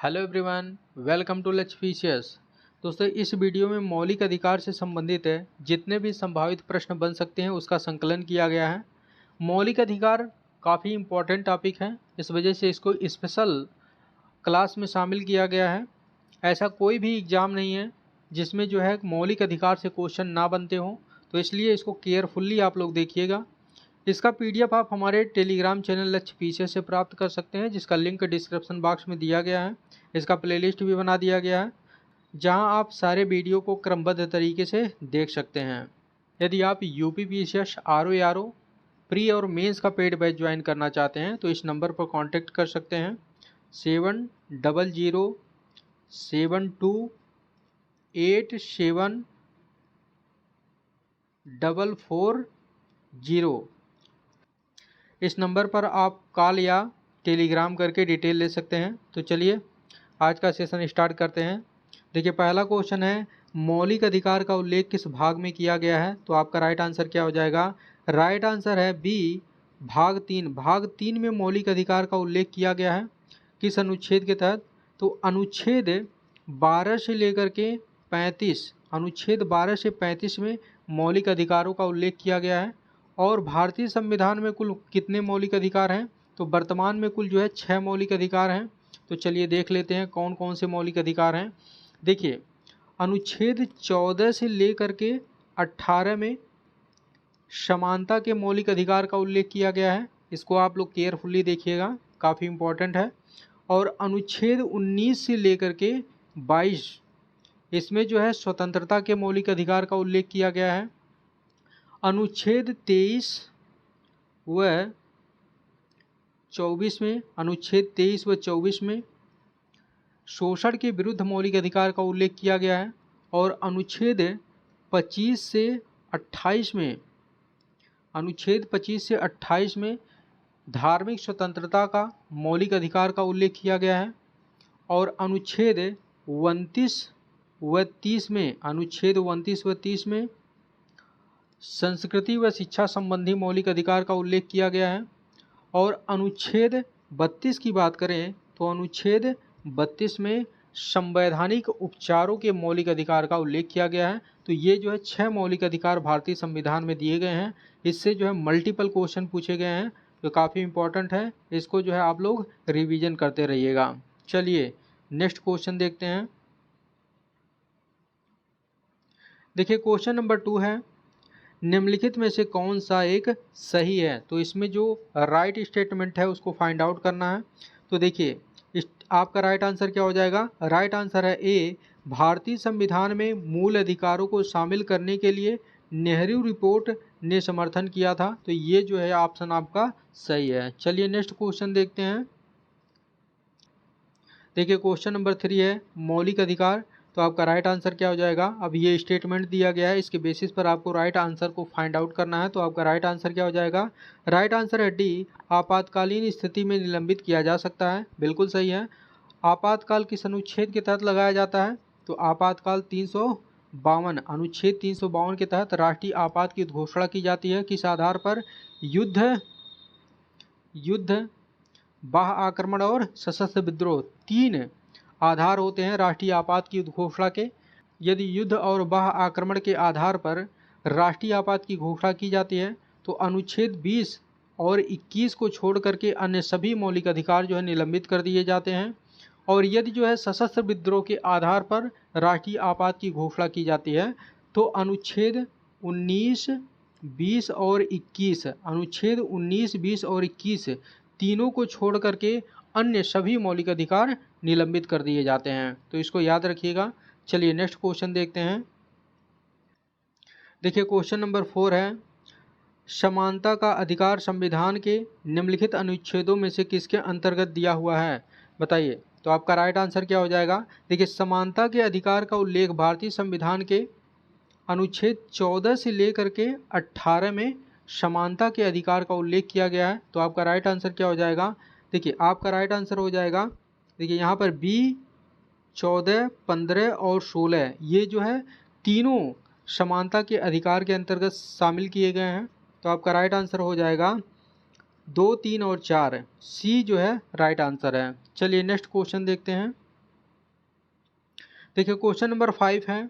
Hello everyone, welcome to let's फिशियस। दोस्तों, इस वीडियो में मौलिक अधिकार से संबंधित है जितने भी संभावित प्रश्न बन सकते हैं उसका संकलन किया गया है। मौलिक अधिकार काफ़ी इम्पोर्टेंट टॉपिक है, इस वजह से इसको स्पेशल क्लास में शामिल किया गया है। ऐसा कोई भी एग्ज़ाम नहीं है जिसमें जो है मौलिक अधिकार से क्वेश्चन ना बनते हों, तो इसलिए इसको केयरफुल्ली आप लोग देखिएगा। इसका पीडीएफ आप हमारे टेलीग्राम चैनल लक्ष्य पीछे से प्राप्त कर सकते हैं, जिसका लिंक डिस्क्रिप्शन बॉक्स में दिया गया है। इसका प्लेलिस्ट भी बना दिया गया है, जहां आप सारे वीडियो को क्रमबद्ध तरीके से देख सकते हैं। यदि आप यूपीपीसीएस आरओ प्री और मेंस का पेड बैच ज्वाइन करना चाहते हैं तो इस नंबर पर कांटेक्ट कर सकते हैं 7072874440। इस नंबर पर आप कॉल या टेलीग्राम करके डिटेल ले सकते हैं। तो चलिए आज का सेशन स्टार्ट करते हैं। देखिए, पहला क्वेश्चन है, मौलिक अधिकार का उल्लेख किस भाग में किया गया है? तो आपका राइट आंसर क्या हो जाएगा? राइट आंसर है बी, भाग 3। भाग 3 में मौलिक अधिकार का उल्लेख किया गया है। किस अनुच्छेद के तहत? तो अनुच्छेद 12 से लेकर के 35, अनुच्छेद 12 से 35 में मौलिक अधिकारों का उल्लेख किया गया है। और भारतीय संविधान में कुल कितने मौलिक अधिकार हैं? तो वर्तमान में कुल जो है 6 मौलिक अधिकार हैं। तो चलिए देख लेते हैं कौन कौन से मौलिक अधिकार हैं। देखिए, अनुच्छेद 14 से लेकर के 18 में समानता के मौलिक अधिकार का उल्लेख किया गया है। इसको आप लोग केयरफुली देखिएगा, काफ़ी इम्पोर्टेंट है। और अनुच्छेद 19 से लेकर के 22, इसमें जो है स्वतंत्रता के मौलिक अधिकार का उल्लेख किया गया है। अनुच्छेद 23 व 24 में, अनुच्छेद 23 व 24 में शोषण के विरुद्ध मौलिक अधिकार का उल्लेख किया गया है। और अनुच्छेद 25 से 28 में, अनुच्छेद 25 से 28 में धार्मिक स्वतंत्रता का मौलिक अधिकार का उल्लेख किया गया है। और अनुच्छेद 29 व 30 में, अनुच्छेद 29 व 30 में संस्कृति व शिक्षा संबंधी मौलिक अधिकार का उल्लेख किया गया है। और अनुच्छेद 32 की बात करें तो अनुच्छेद 32 में संवैधानिक उपचारों के मौलिक अधिकार का उल्लेख किया गया है। तो ये जो है 6 मौलिक अधिकार भारतीय संविधान में दिए गए हैं। इससे जो है मल्टीपल क्वेश्चन पूछे गए हैं, जो काफ़ी इंपॉर्टेंट है। इसको जो है आप लोग रिवीजन करते रहिएगा। चलिए नेक्स्ट क्वेश्चन देखते हैं। देखिए, क्वेश्चन नंबर 2 है, निम्नलिखित में से कौन सा एक सही है? तो इसमें जो राइट स्टेटमेंट है उसको फाइंड आउट करना है। तो देखिए, आपका राइट आंसर क्या हो जाएगा? राइट आंसर है ए, भारतीय संविधान में मूल अधिकारों को शामिल करने के लिए नेहरू रिपोर्ट ने समर्थन किया था। तो ये जो है ऑप्शन आपका सही है। चलिए नेक्स्ट क्वेश्चन देखते हैं। देखिए, क्वेश्चन नंबर 3 है, मौलिक अधिकार। तो आपका राइट आंसर क्या हो जाएगा? अब ये स्टेटमेंट दिया गया है, इसके बेसिस पर आपको राइट आंसर को फाइंड आउट करना है। तो आपका राइट आंसर क्या हो जाएगा? राइट आंसर है डी, आपातकालीन स्थिति में निलंबित किया जा सकता है। बिल्कुल सही है। आपातकाल किस अनुच्छेद के तहत लगाया जाता है? तो आपातकाल 352, अनुच्छेद 352 के तहत राष्ट्रीय आपात की घोषणा की जाती है। किस आधार पर? युद्ध, बाह्य आक्रमण और सशस्त्र विद्रोह, 3 आधार होते हैं राष्ट्रीय आपात की घोषणा के। यदि युद्ध और बाह्य आक्रमण के आधार पर राष्ट्रीय आपात की घोषणा की जाती है तो अनुच्छेद 20 और 21 को छोड़ करके अन्य सभी मौलिक अधिकार जो है निलंबित कर दिए जाते हैं। और यदि जो है सशस्त्र विद्रोह के आधार पर राष्ट्रीय आपात की घोषणा की जाती है तो अनुच्छेद 19, 20 और 21, अनुच्छेद 19, 20 और 21 तीनों को छोड़ करके अन्य सभी मौलिक अधिकार निलंबित कर दिए जाते हैं। तो इसको याद रखिएगा। चलिए नेक्स्ट क्वेश्चन देखते हैं। देखिए, क्वेश्चन नंबर 4 है, समानता का अधिकार संविधान के निम्नलिखित अनुच्छेदों में से किसके अंतर्गत दिया हुआ है? बताइए। तो आपका राइट आंसर क्या हो जाएगा? देखिए, समानता के अधिकार का उल्लेख भारतीय संविधान के अनुच्छेद 14 से लेकर के 18 में समानता के अधिकार का उल्लेख किया गया है। तो आपका राइट आंसर क्या हो जाएगा? देखिए, आपका राइट आंसर हो जाएगा, देखिए यहाँ पर बी, 14, 15 और 16 ये जो है तीनों समानता के अधिकार के अंतर्गत शामिल किए गए हैं। तो आपका राइट आंसर हो जाएगा 2, 3 और 4, सी जो है राइट आंसर है। चलिए नेक्स्ट क्वेश्चन देखते हैं। देखिए क्वेश्चन नंबर 5 है,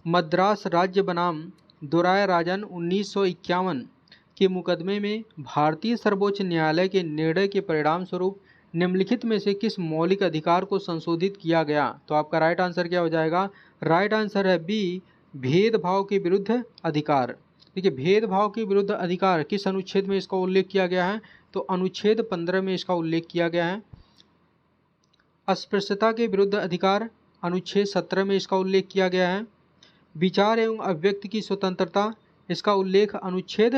मद्रास राज्य बनाम दोराय राजन 1951 के मुकदमे में भारतीय सर्वोच्च न्यायालय के निर्णय के परिणाम स्वरूप निम्नलिखित में से किस मौलिक अधिकार को संशोधित किया गया? तो आपका राइट आंसर क्या हो जाएगा? राइट आंसर है बी, भेदभाव के विरुद्ध अधिकार। देखिए भेदभाव के विरुद्ध अधिकार किस अनुच्छेद में इसका उल्लेख किया गया है? तो अनुच्छेद 15 में इसका उल्लेख किया गया है। अस्पृश्यता के विरुद्ध अधिकार अनुच्छेद 17 में इसका उल्लेख किया गया है। विचार एवं अभिव्यक्ति की स्वतंत्रता इसका उल्लेख अनुच्छेद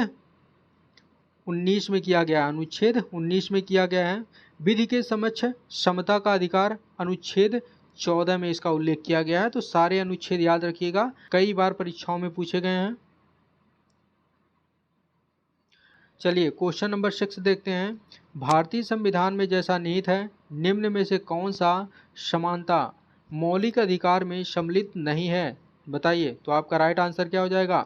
19 में किया गया है। अनुच्छेद 19 में किया गया है। विधि के समक्ष समता का अधिकार अनुच्छेद 14 में इसका उल्लेख किया गया है। तो सारे अनुच्छेद याद रखिएगा, कई बार परीक्षाओं में पूछे गए हैं। चलिए क्वेश्चन नंबर 6 देखते हैं। भारतीय संविधान में जैसा निहित है, निम्न में से कौन सा समानता मौलिक अधिकार में सम्मिलित नहीं है? बताइए। तो आपका राइट आंसर क्या हो जाएगा?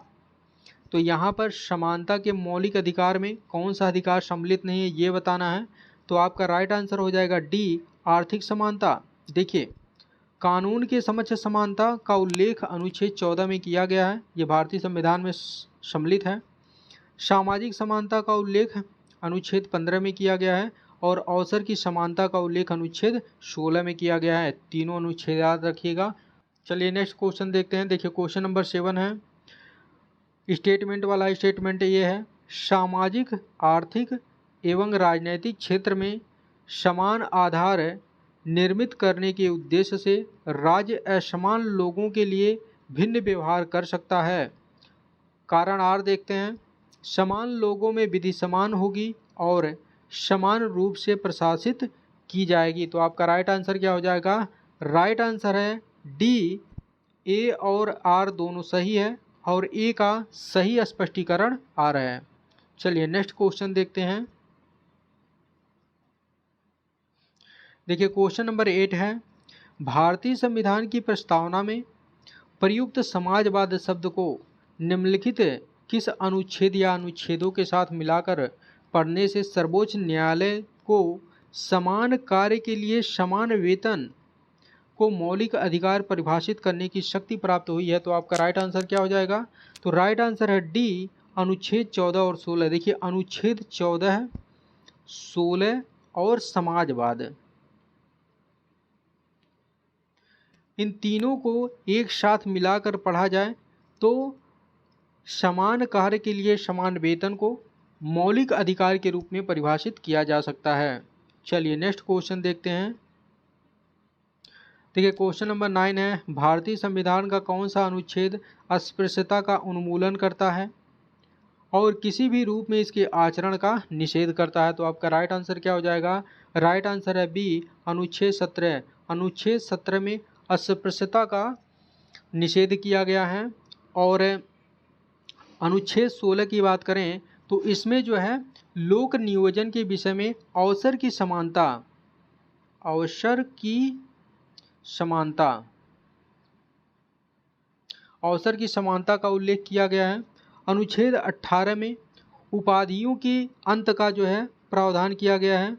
तो यहाँ पर समानता के मौलिक अधिकार में कौन सा अधिकार सम्मिलित नहीं है ये बताना है। तो आपका राइट आंसर हो जाएगा डी, आर्थिक समानता। देखिए कानून के समक्ष समानता का उल्लेख अनुच्छेद 14 में किया गया है, ये भारतीय संविधान में सम्मिलित है। सामाजिक समानता का उल्लेख अनुच्छेद 15 में किया गया है और अवसर की समानता का उल्लेख अनुच्छेद 16 में किया गया है। तीनों अनुच्छेद याद रखिएगा। चलिए नेक्स्ट क्वेश्चन देखते हैं। देखिए क्वेश्चन नंबर 7 है, स्टेटमेंट वाला स्टेटमेंट ये है, सामाजिक आर्थिक एवं राजनैतिक क्षेत्र में समान आधार निर्मित करने के उद्देश्य से राज्य असमान लोगों के लिए भिन्न व्यवहार कर सकता है। कारण आर देखते हैं, समान लोगों में विधि समान होगी और समान रूप से प्रशासित की जाएगी। तो आपका राइट आंसर क्या हो जाएगा? राइट आंसर है डी, ए और आर दोनों सही है और ए का सही स्पष्टीकरण आ रहा है। चलिए नेक्स्ट क्वेश्चन देखते हैं। देखिए क्वेश्चन नंबर 8 है, भारतीय संविधान की प्रस्तावना में प्रयुक्त समाजवाद शब्द को निम्नलिखित किस अनुच्छेद या अनुच्छेदों के साथ मिलाकर पढ़ने से सर्वोच्च न्यायालय को समान कार्य के लिए समान वेतन को मौलिक अधिकार परिभाषित करने की शक्ति प्राप्त हुई है? तो आपका राइट आंसर क्या हो जाएगा? तो राइट आंसर है डी, अनुच्छेद 14 और 16। देखिए अनुच्छेद 14, 16 और समाजवाद, इन तीनों को एक साथ मिलाकर पढ़ा जाए तो समान कार्य के लिए समान वेतन को मौलिक अधिकार के रूप में परिभाषित किया जा सकता है। चलिए नेक्स्ट क्वेश्चन देखते हैं। देखिए क्वेश्चन नंबर 9 है, भारतीय संविधान का कौन सा अनुच्छेद अस्पृश्यता का उन्मूलन करता है और किसी भी रूप में इसके आचरण का निषेध करता है? तो आपका राइट आंसर क्या हो जाएगा? राइट आंसर है बी, अनुच्छेद 17। अनुच्छेद 17 में अस्पृश्यता का निषेध किया गया है। और अनुच्छेद 16 की बात करें तो इसमें जो है लोक नियोजन के विषय में अवसर की समानता, अवसर की समानता, अवसर की समानता का उल्लेख किया गया है। अनुच्छेद 18 में उपाधियों के अंत का जो है प्रावधान किया गया है।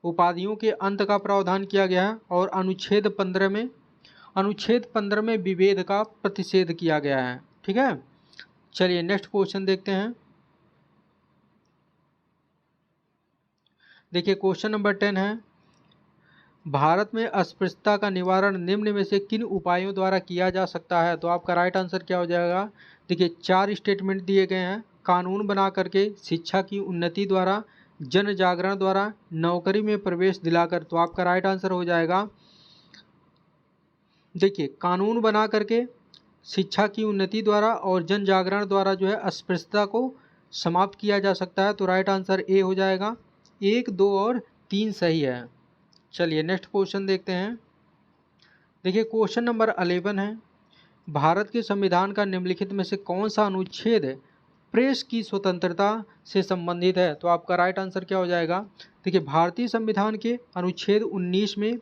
उपाधियों के अंत का प्रावधान किया गया है। और अनुच्छेद 15 में विभेद का प्रतिषेध किया गया है। ठीक है, चलिए नेक्स्ट क्वेश्चन देखते हैं। देखिए क्वेश्चन नंबर 10 है, भारत में अस्पृश्यता का निवारण निम्न में से किन उपायों द्वारा किया जा सकता है? तो आपका राइट आंसर क्या हो जाएगा? देखिए 4 स्टेटमेंट दिए गए हैं। कानून बना करके, शिक्षा की उन्नति द्वारा, जन जागरण द्वारा, नौकरी में प्रवेश दिलाकर। तो आपका राइट आंसर हो जाएगा, देखिए कानून बना करके, शिक्षा की उन्नति द्वारा और जन जागरण द्वारा जो है अस्पृश्यता को समाप्त किया जा सकता है। तो राइट आंसर ए हो जाएगा। 1, 2 और 3 सही है। चलिए नेक्स्ट क्वेश्चन देखते हैं। देखिए क्वेश्चन नंबर 11 है, भारत के संविधान का निम्नलिखित में से कौन सा अनुच्छेद प्रेस की स्वतंत्रता से संबंधित है? तो आपका राइट आंसर क्या हो जाएगा? देखिए भारतीय संविधान के अनुच्छेद 19 में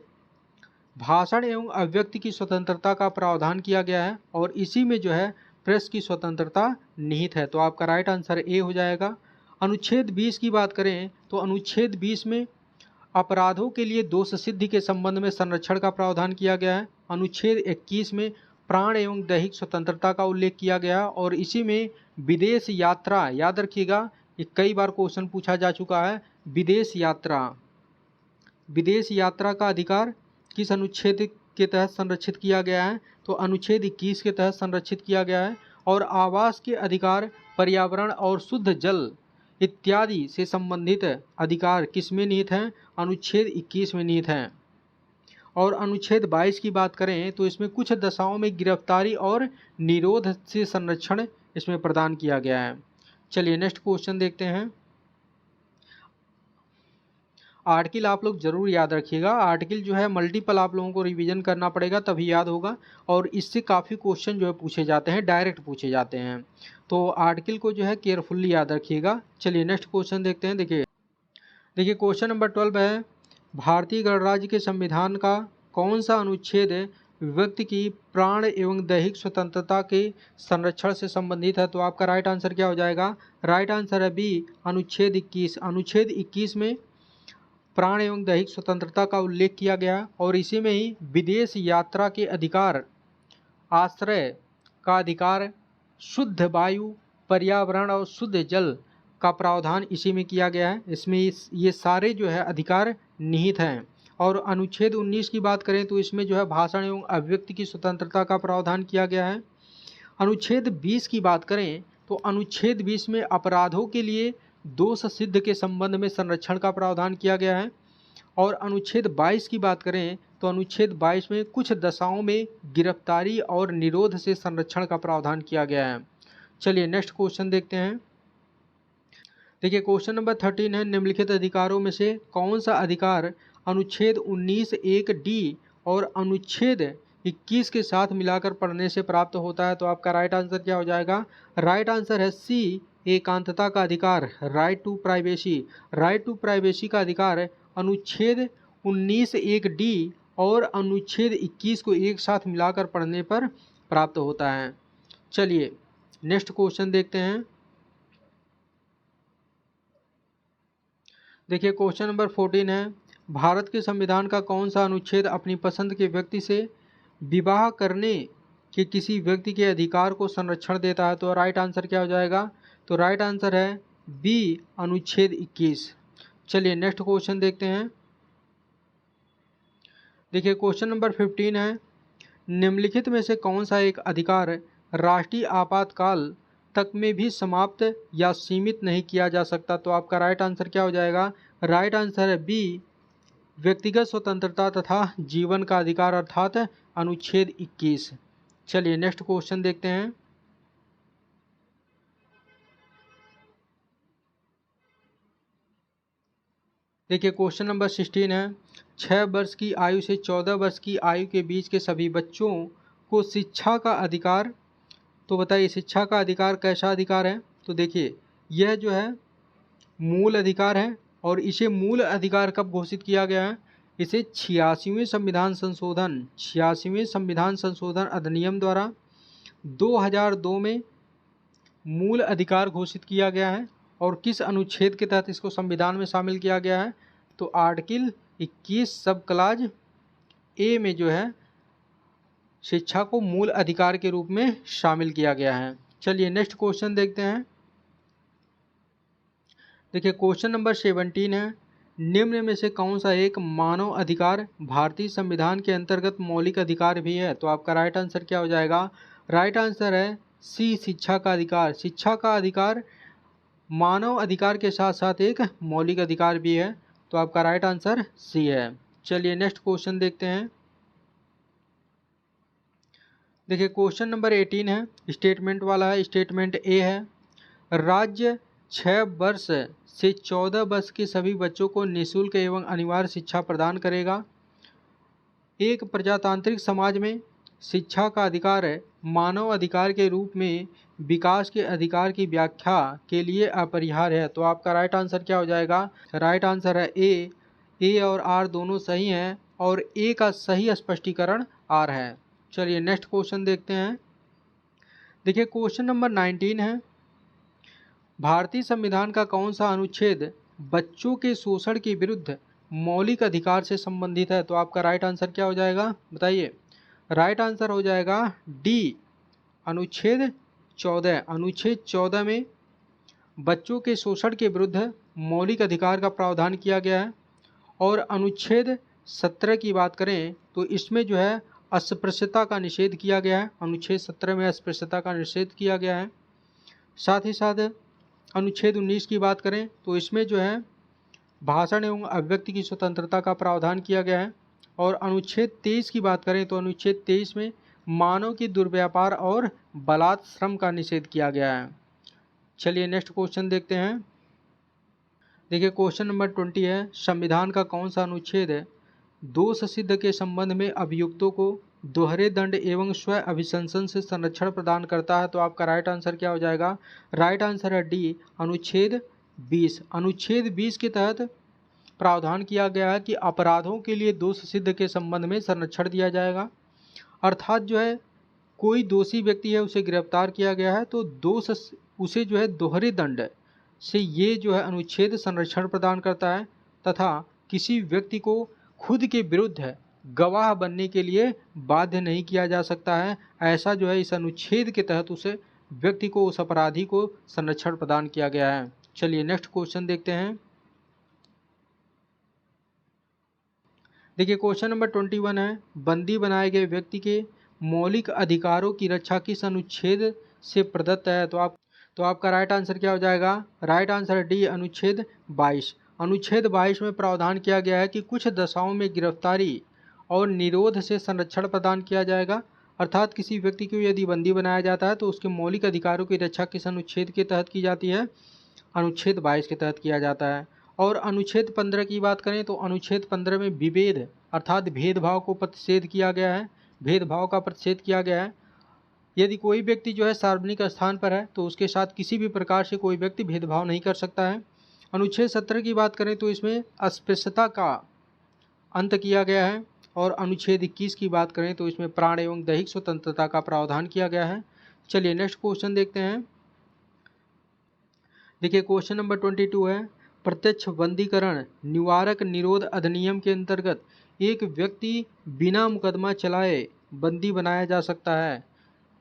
भाषण एवं अभिव्यक्ति की स्वतंत्रता का प्रावधान किया गया है और इसी में जो है प्रेस की स्वतंत्रता निहित है। तो आपका राइट आंसर ए हो जाएगा। अनुच्छेद 20 की बात करें तो अनुच्छेद 20 में अपराधों के लिए दोष सिद्धि के संबंध में संरक्षण का प्रावधान किया गया है। अनुच्छेद 21 में प्राण एवं दैहिक स्वतंत्रता का उल्लेख किया गया है और इसी में विदेश यात्रा, याद रखिएगा ये कई बार क्वेश्चन पूछा जा चुका है, विदेश यात्रा का अधिकार किस अनुच्छेद के तहत संरक्षित किया गया है? तो अनुच्छेद 21 के तहत संरक्षित किया गया है। और आवास के अधिकार, पर्यावरण और शुद्ध जल इत्यादि से संबंधित अधिकार किसमें निहित हैं? अनुच्छेद 21 में निहित हैं। और अनुच्छेद 22 की बात करें तो इसमें कुछ दशाओं में गिरफ्तारी और निरोध से संरक्षण इसमें प्रदान किया गया है। चलिए नेक्स्ट क्वेश्चन देखते हैं। आर्टिकल आप लोग जरूर याद रखिएगा। आर्टिकल जो है मल्टीपल आप लोगों को रिवीजन करना पड़ेगा तभी याद होगा, और इससे काफ़ी क्वेश्चन जो है पूछे जाते हैं, डायरेक्ट पूछे जाते हैं, तो आर्टिकल को जो है केयरफुल्ली याद रखिएगा। चलिए नेक्स्ट क्वेश्चन देखते हैं। देखिए क्वेश्चन नंबर 12 है, भारतीय गणराज्य के संविधान का कौन सा अनुच्छेद व्यक्ति की प्राण एवं दैहिक स्वतंत्रता के संरक्षण से संबंधित है? तो आपका राइट आंसर क्या हो जाएगा? राइट आंसर है बी, अनुच्छेद 21। अनुच्छेद 21 में प्राण एवं दैहिक स्वतंत्रता का उल्लेख किया गया और इसी में ही विदेश यात्रा के अधिकार, आश्रय का अधिकार, शुद्ध वायु, पर्यावरण और शुद्ध जल का प्रावधान इसी में किया गया है। इसमें ये सारे जो है अधिकार निहित हैं। और अनुच्छेद 19 की बात करें तो इसमें जो है भाषण एवं अभिव्यक्ति की स्वतंत्रता का प्रावधान किया गया है। अनुच्छेद 20 की बात करें तो अनुच्छेद 20 में अपराधों के लिए दोष सिद्ध के संबंध में संरक्षण का प्रावधान किया गया है। और अनुच्छेद 22 की बात करें तो अनुच्छेद 22 में कुछ दशाओं में गिरफ्तारी और निरोध से संरक्षण का प्रावधान किया गया है। चलिए नेक्स्ट क्वेश्चन देखते हैं। देखिए क्वेश्चन नंबर 13 है, निम्नलिखित अधिकारों में से कौन सा अधिकार अनुच्छेद 19(1)(d) और अनुच्छेद 21 के साथ मिलाकर पढ़ने से प्राप्त होता है? तो आपका राइट आंसर क्या हो जाएगा? राइट आंसर है सी, एकांतता का अधिकार, right to privacy. Right to privacy का अधिकार अनुच्छेद 19(1)(d) और अनुच्छेद 21 को एक साथ मिलाकर पढ़ने पर प्राप्त होता है। चलिए नेक्स्ट क्वेश्चन देखते हैं। देखिए क्वेश्चन नंबर 14 है, भारत के संविधान का कौन सा अनुच्छेद अपनी पसंद के व्यक्ति से विवाह करने के किसी व्यक्ति के अधिकार को संरक्षण देता है? तो राइट आंसर क्या हो जाएगा? तो राइट आंसर है बी, अनुच्छेद 21। चलिए नेक्स्ट क्वेश्चन देखते हैं। देखिए क्वेश्चन नंबर 15 है, निम्नलिखित में से कौन सा एक अधिकार राष्ट्रीय आपातकाल तक में भी समाप्त या सीमित नहीं किया जा सकता? तो आपका राइट आंसर क्या हो जाएगा? राइट आंसर है बी, व्यक्तिगत स्वतंत्रता तथा जीवन का अधिकार अर्थात अनुच्छेद 21। चलिए नेक्स्ट क्वेश्चन देखते हैं। देखिए क्वेश्चन नंबर 16 है, 6 वर्ष की आयु से 14 वर्ष की आयु के बीच के सभी बच्चों को शिक्षा का अधिकार। तो बताइए शिक्षा का अधिकार कैसा अधिकार है? तो देखिए यह जो है मूल अधिकार है और इसे मूल अधिकार कब घोषित किया गया है? इसे 86वें संविधान संशोधन अधिनियम द्वारा 2002 में मूल अधिकार घोषित किया गया है। और किस अनुच्छेद के तहत इसको संविधान में शामिल किया गया है? तो आर्टिकल 21 सब क्लाज ए में जो है शिक्षा को मूल अधिकार के रूप में शामिल किया गया है। चलिए नेक्स्ट क्वेश्चन देखते हैं। देखिए क्वेश्चन नंबर 17 है, निम्न में से कौन सा एक मानव अधिकार भारतीय संविधान के अंतर्गत मौलिक अधिकार भी है? तो आपका राइट आंसर क्या हो जाएगा? राइट आंसर है सी, शिक्षा का अधिकार। शिक्षा का अधिकार मानव अधिकार के साथ साथ एक मौलिक अधिकार भी है, तो आपका राइट आंसर सी है। चलिए नेक्स्ट क्वेश्चन देखते हैं। देखिए क्वेश्चन नंबर 18 है, स्टेटमेंट वाला है। स्टेटमेंट ए है, राज्य 6 वर्ष से 14 वर्ष के सभी बच्चों को निःशुल्क एवं अनिवार्य शिक्षा प्रदान करेगा। एक प्रजातांत्रिक समाज में शिक्षा का अधिकार मानव अधिकार के रूप में विकास के अधिकार की व्याख्या के लिए अपरिहार्य है। तो आपका राइट आंसर क्या हो जाएगा? राइट आंसर है ए। ए और आर दोनों सही हैं और ए का सही स्पष्टीकरण आर है। चलिए नेक्स्ट क्वेश्चन देखते हैं। देखिए क्वेश्चन नंबर 19 है, भारतीय संविधान का कौन सा अनुच्छेद बच्चों के शोषण के विरुद्ध मौलिक अधिकार से संबंधित है। तो आपका राइट आंसर क्या हो जाएगा बताइए। राइट आंसर हो जाएगा डी, अनुच्छेद 14। अनुच्छेद 14 में बच्चों के शोषण के विरुद्ध मौलिक अधिकार का प्रावधान किया गया है। और अनुच्छेद 17 की बात करें तो इसमें जो है अस्पृश्यता का निषेध किया गया है। अनुच्छेद 17 में अस्पृश्यता का निषेध किया गया है। साथ ही साथ अनुच्छेद 19 की बात करें तो इसमें जो है भाषण एवं अभिव्यक्ति की स्वतंत्रता का प्रावधान किया गया है। और अनुच्छेद 23 की बात करें तो अनुच्छेद 23 में मानव की दुर्व्यापार और बलात् श्रम का निषेध किया गया है। चलिए नेक्स्ट क्वेश्चन देखते हैं। देखिए क्वेश्चन नंबर 20 है, संविधान का कौन सा अनुच्छेद है दोष सिद्ध के संबंध में अभियुक्तों को दोहरे दंड एवं स्व अभिशंसन से संरक्षण प्रदान करता है। तो आपका राइट आंसर क्या हो जाएगा। राइट आंसर है डी, अनुच्छेद 20। अनुच्छेद 20 के तहत प्रावधान किया गया है कि अपराधों के लिए दोष सिद्ध के संबंध में संरक्षण दिया जाएगा। अर्थात जो है कोई दोषी व्यक्ति है उसे गिरफ्तार किया गया है तो दोष उसे जो है दोहरे दंड से ये जो है अनुच्छेद संरक्षण प्रदान करता है। तथा किसी व्यक्ति को खुद के विरुद्ध गवाह बनने के लिए बाध्य नहीं किया जा सकता है। ऐसा जो है इस अनुच्छेद के तहत उसे व्यक्ति को, उस अपराधी को संरक्षण प्रदान किया गया है। चलिए नेक्स्ट क्वेश्चन देखते हैं। देखिए क्वेश्चन नंबर 21 है, बंदी बनाए गए व्यक्ति के मौलिक अधिकारों की रक्षा किस अनुच्छेद से प्रदत्त है। तो आपका राइट आंसर क्या हो जाएगा। राइट आंसर डी, अनुच्छेद 22। अनुच्छेद 22 में प्रावधान किया गया है कि कुछ दशाओं में गिरफ्तारी और निरोध से संरक्षण प्रदान किया जाएगा। अर्थात किसी व्यक्ति को यदि बंदी बनाया जाता है तो उसके मौलिक अधिकारों की रक्षा किस अनुच्छेद के तहत की जाती है। अनुच्छेद 22 के तहत किया जाता है। और अनुच्छेद 15 की बात करें तो अनुच्छेद 15 में विभेद अर्थात भेदभाव को प्रतिषेध किया गया है। भेदभाव का प्रतिषेध किया गया है। यदि कोई व्यक्ति जो है सार्वजनिक स्थान पर है तो उसके साथ किसी भी प्रकार से कोई व्यक्ति भेदभाव नहीं कर सकता है। अनुच्छेद 17 की बात करें तो इसमें अस्पृश्यता का अंत किया गया है। और अनुच्छेद 21 की बात करें तो इसमें प्राण एवं दैहिक स्वतंत्रता का प्रावधान किया गया है। चलिए नेक्स्ट क्वेश्चन देखते हैं। देखिए क्वेश्चन नंबर 22 है, प्रत्यक्ष बंदीकरण निवारक निरोध अधिनियम के अंतर्गत एक व्यक्ति बिना मुकदमा चलाए बंदी बनाया जा सकता है।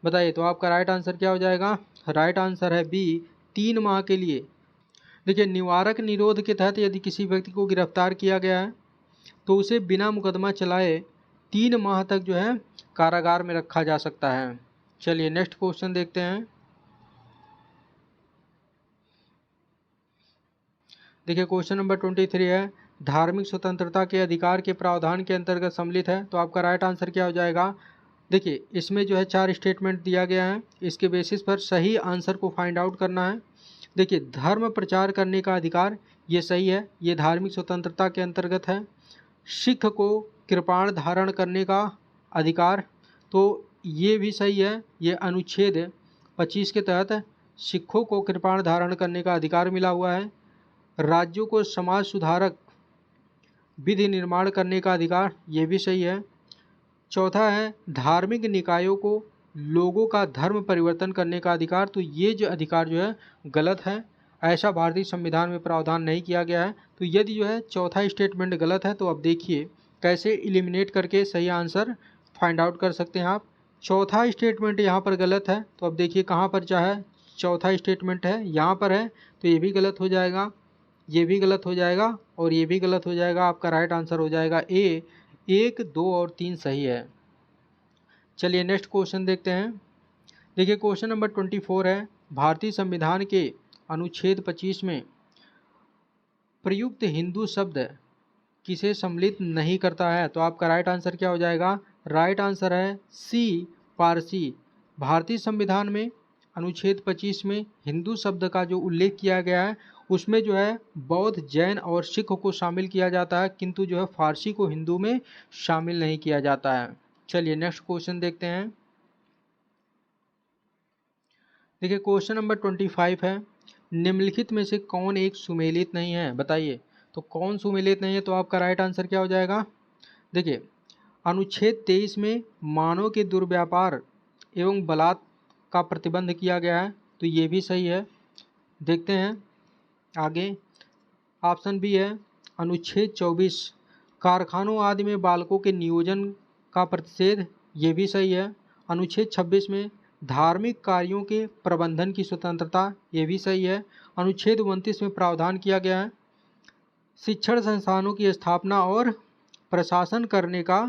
बताइए। तो आपका राइट आंसर क्या हो जाएगा। राइट आंसर है बी, 3 माह के लिए। देखिए निवारक निरोध के तहत यदि किसी व्यक्ति को गिरफ्तार किया गया है तो उसे बिना मुकदमा चलाए 3 माह तक जो है कारागार में रखा जा सकता है। चलिए नेक्स्ट क्वेश्चन देखते हैं। देखिए क्वेश्चन नंबर 23 है, धार्मिक स्वतंत्रता के अधिकार के प्रावधान के अंतर्गत सम्मिलित है। तो आपका राइट आंसर क्या हो जाएगा। देखिए इसमें जो है 4 स्टेटमेंट दिया गया है। इसके बेसिस पर सही आंसर को फाइंड आउट करना है। देखिए धर्म प्रचार करने का अधिकार, ये सही है, ये धार्मिक स्वतंत्रता के अंतर्गत है। सिख को कृपाण धारण करने का अधिकार, तो ये भी सही है, ये अनुच्छेद 25 के तहत सिखों को कृपाण धारण करने का अधिकार मिला हुआ है। राज्यों को समाज सुधारक विधि निर्माण करने का अधिकार, ये भी सही है। चौथा है धार्मिक निकायों को लोगों का धर्म परिवर्तन करने का अधिकार, तो ये जो अधिकार जो है गलत है, ऐसा भारतीय संविधान में प्रावधान नहीं किया गया है। तो यदि जो है चौथा स्टेटमेंट गलत है तो अब देखिए कैसे एलिमिनेट करके सही आंसर फाइंड आउट कर सकते हैं आप। चौथा स्टेटमेंट यहाँ पर गलत है तो अब देखिए कहाँ पर चाहे चौथा स्टेटमेंट है, यहाँ पर है, तो ये भी गलत हो जाएगा, ये भी गलत हो जाएगा और ये भी गलत हो जाएगा। आपका राइट आंसर हो जाएगा ए, 1, 2 और 3 सही है। चलिए नेक्स्ट क्वेश्चन देखते हैं। देखिए क्वेश्चन नंबर 24 है, भारतीय संविधान के अनुच्छेद 25 में प्रयुक्त हिंदू शब्द किसे सम्मिलित नहीं करता है। तो आपका राइट आंसर क्या हो जाएगा। राइट आंसर है सी, पारसी। भारतीय संविधान में अनुच्छेद 25 में हिंदू शब्द का जो उल्लेख किया गया है उसमें जो है बौद्ध, जैन और सिख को शामिल किया जाता है, किंतु जो है फारसी को हिंदू में शामिल नहीं किया जाता है। चलिए नेक्स्ट क्वेश्चन देखते हैं। देखिए क्वेश्चन नंबर 25 है, निम्नलिखित में से कौन एक सुमेलित नहीं है। बताइए तो कौन सुमेलित नहीं है। तो आपका राइट आंसर क्या हो जाएगा। देखिए अनुच्छेद 23 में मानव के दुर्व्यापार एवं बलात् का प्रतिबंध किया गया है, तो ये भी सही है। देखते हैं आगे। ऑप्शन बी है अनुच्छेद 24 कारखानों आदि में बालकों के नियोजन का प्रतिषेध, ये भी सही है। अनुच्छेद 26 में धार्मिक कार्यों के प्रबंधन की स्वतंत्रता, ये भी सही है। अनुच्छेद 29 में प्रावधान किया गया है शिक्षण संस्थानों की स्थापना और प्रशासन करने का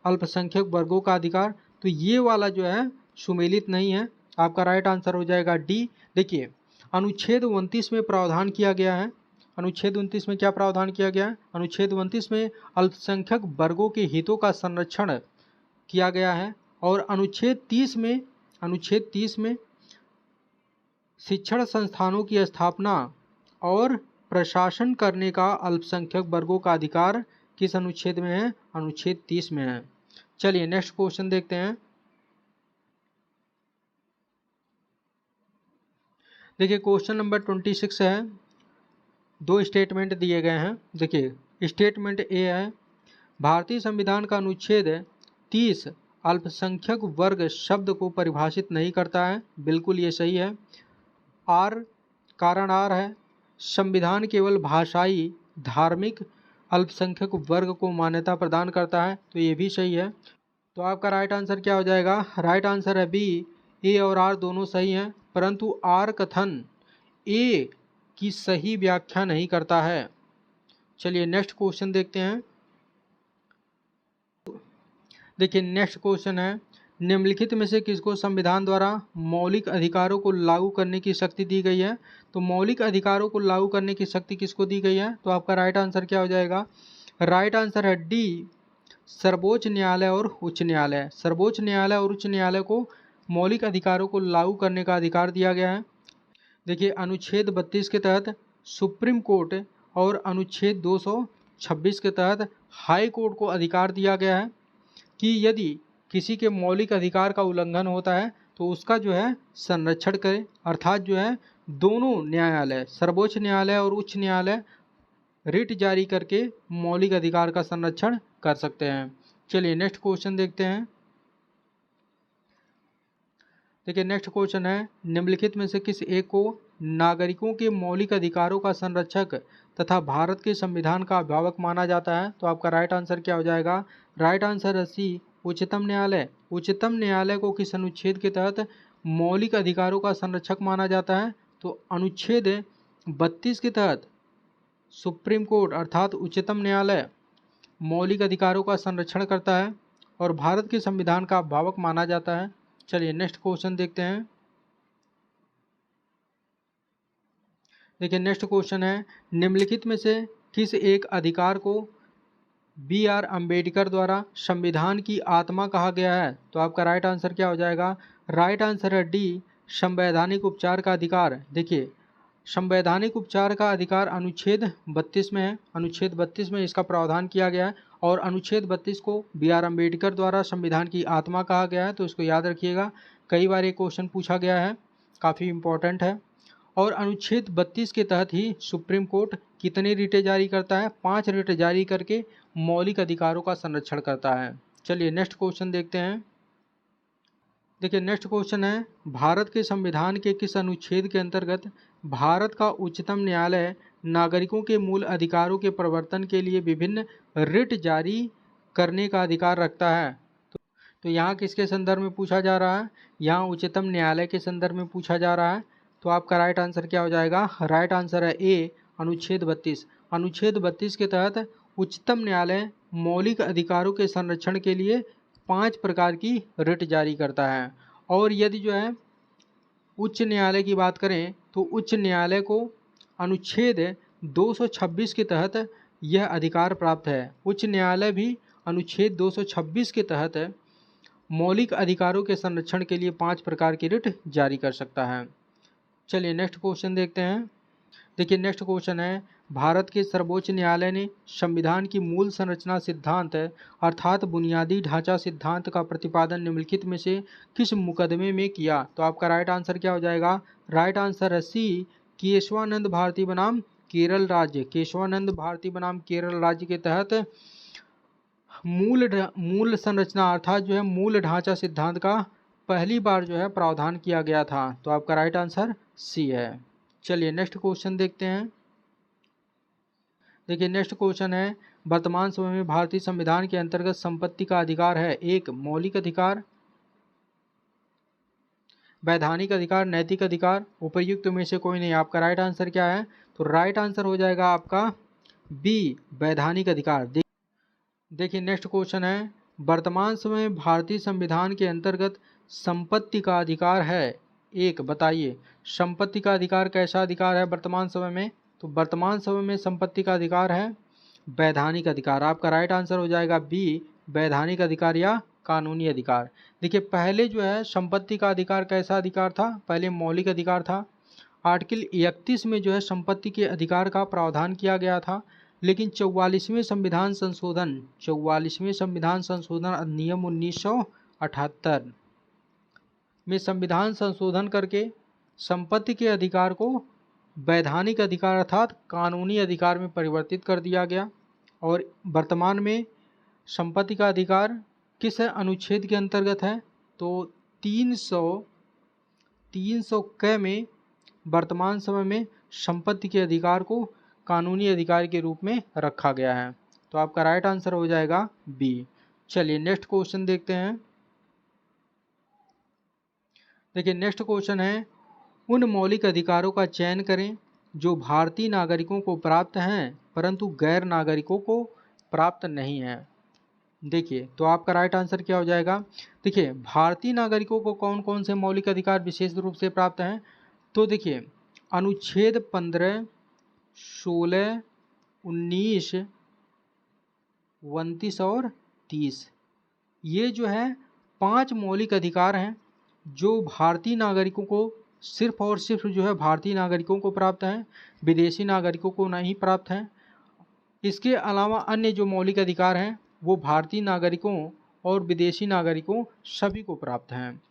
अल्पसंख्यक वर्गों का अधिकार, तो ये वाला जो है सुमेलित नहीं है, आपका राइट आंसर हो जाएगा डी। देखिए अनुच्छेद 29 में प्रावधान किया गया है, अनुच्छेद 29 में क्या प्रावधान किया गया है, अनुच्छेद 29 में अल्पसंख्यक वर्गों के हितों का संरक्षण किया गया है। और अनुच्छेद 30 में शिक्षण संस्थानों की स्थापना और प्रशासन करने का अल्पसंख्यक वर्गों का अधिकार किस अनुच्छेद में है, अनुच्छेद 30 में है। चलिए नेक्स्ट क्वेश्चन देखते हैं। देखिए क्वेश्चन नंबर 26 है, दो स्टेटमेंट दिए गए हैं। देखिए स्टेटमेंट ए है भारतीय संविधान का अनुच्छेद 30 अल्पसंख्यक वर्ग शब्द को परिभाषित नहीं करता है, बिल्कुल ये सही है। कारण आर है संविधान केवल भाषाई धार्मिक अल्पसंख्यक वर्ग को मान्यता प्रदान करता है, तो ये भी सही है। तो आपका राइट आंसर क्या हो जाएगा, राइट आंसर है बी। ए और आर दोनों सही हैं, परंतु आर कथन ए की सही व्याख्या नहीं करता है। चलिए नेक्स्ट क्वेश्चन देखते हैं। देखिए नेक्स्ट क्वेश्चन है निम्नलिखित में से किसको संविधान द्वारा मौलिक अधिकारों को लागू करने की शक्ति दी गई है। तो मौलिक अधिकारों को लागू करने की शक्ति किसको दी गई है, तो आपका राइट आंसर क्या हो जाएगा, राइट आंसर है डी सर्वोच्च न्यायालय और उच्च न्यायालय। सर्वोच्च न्यायालय और उच्च न्यायालय को मौलिक अधिकारों को लागू करने का अधिकार दिया गया है। देखिए अनुच्छेद 32 के तहत सुप्रीम कोर्ट और अनुच्छेद 226 के तहत हाई कोर्ट को अधिकार दिया गया है कि यदि किसी के मौलिक अधिकार का उल्लंघन होता है तो उसका जो है संरक्षण करे, अर्थात जो है दोनों न्यायालय सर्वोच्च न्यायालय और उच्च न्यायालय रिट जारी करके मौलिक अधिकार का संरक्षण कर सकते हैं। चलिए नेक्स्ट क्वेश्चन देखते हैं। देखिए नेक्स्ट क्वेश्चन है निम्नलिखित में से किस एक को नागरिकों के मौलिक अधिकारों का संरक्षक तथा भारत के संविधान का अभिभावक माना जाता है। तो आपका राइट आंसर क्या हो जाएगा, राइट आंसर है सी उच्चतम न्यायालय। उच्चतम न्यायालय को किस अनुच्छेद के तहत मौलिक अधिकारों का संरक्षक माना जाता है, तो अनुच्छेद 32 के तहत सुप्रीम कोर्ट अर्थात उच्चतम न्यायालय मौलिक अधिकारों का संरक्षण करता है और भारत के संविधान का अभिभावक माना जाता है। चलिए नेक्स्ट क्वेश्चन देखते हैं। देखिए नेक्स्ट क्वेश्चन है निम्नलिखित में से किस एक अधिकार को बी आर अम्बेडकर द्वारा संविधान की आत्मा कहा गया है। तो आपका राइट आंसर क्या हो जाएगा, राइट आंसर है डी संवैधानिक उपचार का अधिकार। देखिए संवैधानिक उपचार का अधिकार अनुच्छेद 32 में है, अनुच्छेद 32 में इसका प्रावधान किया गया है और अनुच्छेद 32 को बी आर अम्बेडकर द्वारा संविधान की आत्मा कहा गया है। तो इसको याद रखिएगा, कई बार ये क्वेश्चन पूछा गया है, काफ़ी इम्पोर्टेंट है। और अनुच्छेद 32 के तहत ही सुप्रीम कोर्ट कितने रिटें जारी करता है, 5 रिटें जारी करके मौलिक अधिकारों का संरक्षण करता है। चलिए नेक्स्ट क्वेश्चन देखते हैं। देखिए नेक्स्ट क्वेश्चन है भारत के संविधान के किस अनुच्छेद के अंतर्गत भारत का उच्चतम न्यायालय नागरिकों के मूल अधिकारों के प्रवर्तन के लिए विभिन्न रिट जारी करने का अधिकार रखता है। तो यहाँ किसके संदर्भ में पूछा जा रहा है, यहाँ उच्चतम न्यायालय के संदर्भ में पूछा जा रहा है। तो आपका राइट आंसर क्या हो जाएगा, राइट आंसर है ए अनुच्छेद 32। अनुच्छेद 32 के तहत उच्चतम न्यायालय मौलिक अधिकारों के संरक्षण के लिए 5 प्रकार की रिट जारी करता है। और यदि जो है उच्च न्यायालय की बात करें तो उच्च न्यायालय को अनुच्छेद 226 के तहत यह अधिकार प्राप्त है। उच्च न्यायालय भी अनुच्छेद 226 के तहत मौलिक अधिकारों के संरक्षण के लिए 5 प्रकार की रिट जारी कर सकता है। चलिए नेक्स्ट क्वेश्चन देखते हैं। देखिए नेक्स्ट क्वेश्चन है भारत के सर्वोच्च न्यायालय ने संविधान की मूल संरचना सिद्धांत अर्थात बुनियादी ढांचा सिद्धांत का प्रतिपादन निम्नलिखित में से किस मुकदमे में किया। तो आपका राइट आंसर क्या हो जाएगा, राइट आंसर है सी केशवानंद भारती बनाम केरल राज्य। केशवानंद भारती बनाम केरल राज्य के तहत मूल संरचना अर्थात जो है मूल ढांचा सिद्धांत का पहली बार जो है प्रावधान किया गया था। तो आपका राइट आंसर सी है। चलिए नेक्स्ट क्वेश्चन देखते हैं। देखिए नेक्स्ट क्वेश्चन है, वर्तमान समय में भारतीय संविधान के अंतर्गत संपत्ति का अधिकार है, एक मौलिक अधिकार, वैधानिक अधिकार, नैतिक अधिकार, उपर्युक्त में से कोई नहीं। आपका राइट आंसर क्या है? तो राइट आंसर हो जाएगा आपका बी, वैधानिक अधिकार। देखिए नेक्स्ट क्वेश्चन है, वर्तमान समय में भारतीय संविधान के अंतर्गत संपत्ति का अधिकार है, एक बताइए। संपत्ति का अधिकार कैसा अधिकार है वर्तमान समय में? तो वर्तमान समय में संपत्ति का अधिकार है वैधानिक अधिकार। आपका राइट आंसर हो जाएगा बी, वैधानिक अधिकार या कानूनी अधिकार। देखिए पहले जो है संपत्ति का अधिकार कैसा अधिकार था? पहले मौलिक अधिकार था। आर्टिकल 31 में जो है संपत्ति के अधिकार का प्रावधान किया गया था, लेकिन 44वें संविधान संशोधन अधिनियम 1978 में संविधान संशोधन करके संपत्ति के अधिकार को वैधानिक अधिकार अर्थात कानूनी अधिकार में परिवर्तित कर दिया गया। और वर्तमान में संपत्ति का अधिकार किस अनुच्छेद के अंतर्गत है? तो 300 क में वर्तमान समय में संपत्ति के अधिकार को कानूनी अधिकार के रूप में रखा गया है। तो आपका राइट आंसर हो जाएगा बी। चलिए नेक्स्ट क्वेश्चन देखते हैं। देखिए नेक्स्ट क्वेश्चन है, उन मौलिक अधिकारों का चयन करें जो भारतीय नागरिकों को प्राप्त हैं परंतु गैर नागरिकों को प्राप्त नहीं है। देखिए तो आपका राइट आंसर क्या हो जाएगा? देखिए भारतीय नागरिकों को कौन कौन से मौलिक अधिकार विशेष रूप से प्राप्त हैं? तो देखिए अनुच्छेद 15, 16, 19, 29 और 30, ये जो है 5 मौलिक अधिकार हैं जो भारतीय नागरिकों को सिर्फ और सिर्फ जो है भारतीय नागरिकों को प्राप्त हैं, विदेशी नागरिकों को नहीं प्राप्त हैं। इसके अलावा अन्य जो मौलिक अधिकार हैं वो भारतीय नागरिकों और विदेशी नागरिकों सभी को प्राप्त हैं।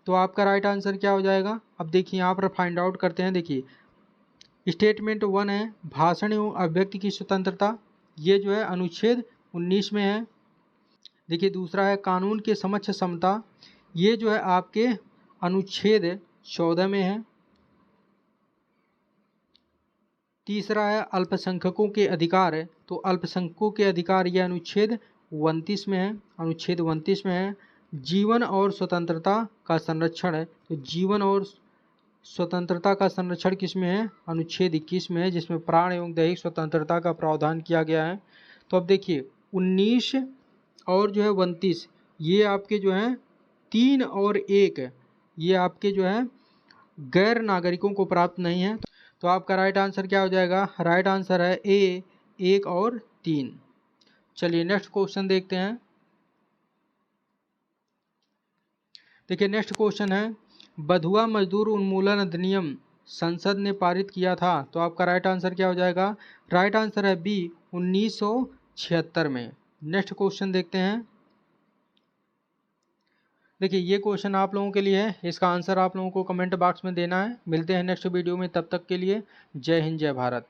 तो आपका राइट आंसर क्या हो जाएगा? अब देखिए यहाँ पर फाइंड आउट करते हैं। देखिए स्टेटमेंट 1 है भाषण एवं अभिव्यक्ति की स्वतंत्रता, ये जो है अनुच्छेद 19 में है। देखिए दूसरा है कानून के समक्ष समता, ये जो है आपके अनुच्छेद 14 में है। तीसरा है अल्पसंख्यकों के अधिकार, तो अल्पसंख्यकों के अधिकार ये अनुच्छेद 29 में है, अनुच्छेद 29 में है। जीवन और स्वतंत्रता का संरक्षण है, तो जीवन और स्वतंत्रता का संरक्षण किस में है? अनुच्छेद 21 में है, जिसमें प्राण एवं दैहिक स्वतंत्रता का प्रावधान किया गया है। तो अब देखिए 19 और जो है 29, ये आपके जो हैं 3 और 1, ये आपके जो है गैर नागरिकों को प्राप्त नहीं है। तो आपका राइट आंसर क्या हो जाएगा? राइट आंसर है ए, 1 और 3। चलिए नेक्स्ट क्वेश्चन देखते हैं। देखिए नेक्स्ट क्वेश्चन है, बधुआ मजदूर उन्मूलन अधिनियम संसद ने पारित किया था, तो आपका राइट आंसर क्या हो जाएगा? राइट आंसर है बी, 1976 में। नेक्स्ट क्वेश्चन देखते हैं। देखिए ये क्वेश्चन आप लोगों के लिए है, इसका आंसर आप लोगों को कमेंट बॉक्स में देना है। मिलते हैं नेक्स्ट वीडियो में, तब तक के लिए जय हिंद जय भारत।